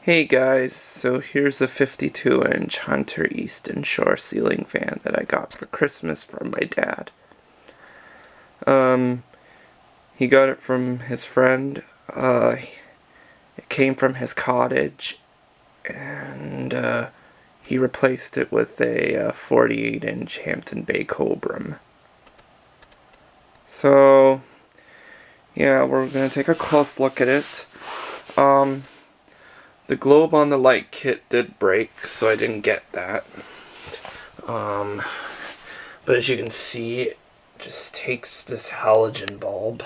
Hey guys, so here's a 52-inch Hunter Easton Shore ceiling fan that I got for Christmas from my dad. He got it from his friend. It came from his cottage, and he replaced it with a 48-inch Hampton Bay Cobram. So, yeah, we're gonna take a close look at it. The globe on the light kit did break, so I didn't get that. But as you can see, it just takes this halogen bulb.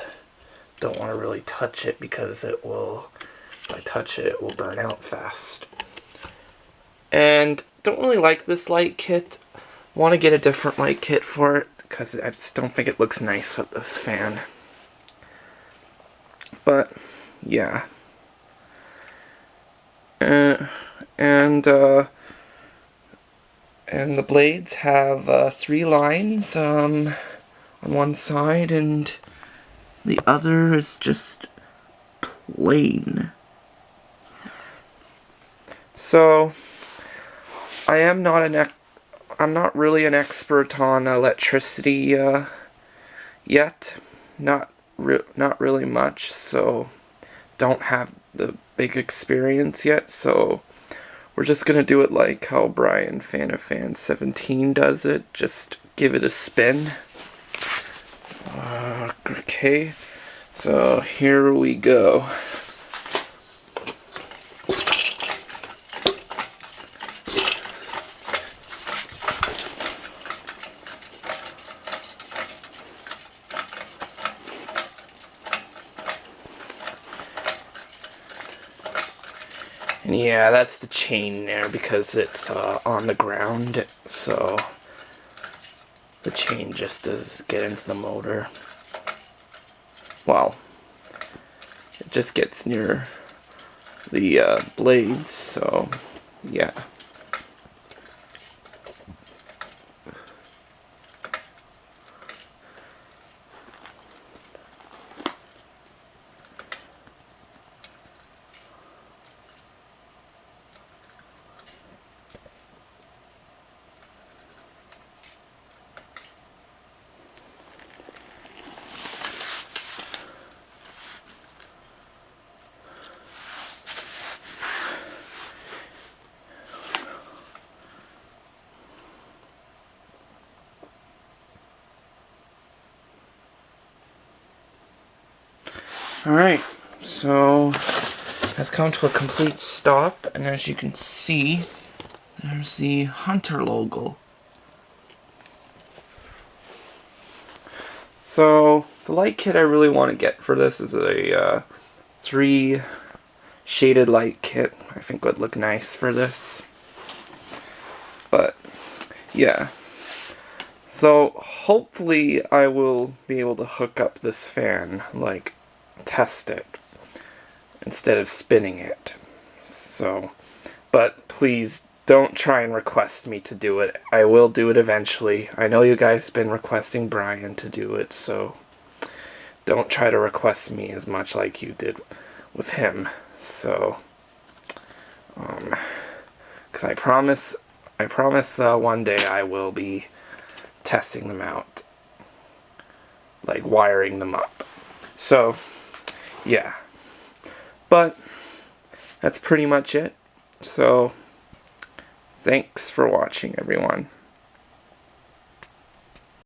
Don't want to really touch it because if I touch it, it will burn out fast. And don't really like this light kit. Want to get a different light kit for it because I just don't think it looks nice with this fan. But, yeah. And the blades have 3 lines on one side, and the other is just plain. So I'm not really an expert on electricity yet. Not really much. So don't have the big experience yet, so we're just gonna do it like how Brian Fan of Fan 17 does it. Just give it a spin. Okay, so here we go. And yeah, that's the chain there because it's on the ground, so the chain just does get into the motor. Well, it just gets near the blades, so yeah. Alright, so has come to a complete stop, and as you can see, there's the Hunter logo. So the light kit I really want to get for this is a 3 shaded light kit. I think would look nice for this. But yeah. So hopefully I will be able to hook up this fan, like test it instead of spinning it. So, but please don't try and request me to do it. I will do it eventually. I know you guys have been requesting Brian to do it, so don't try to request me as much like you did with him. So, because I promise one day I will be testing them out, like wiring them up. So, yeah. But that's pretty much it. So, thanks for watching, everyone.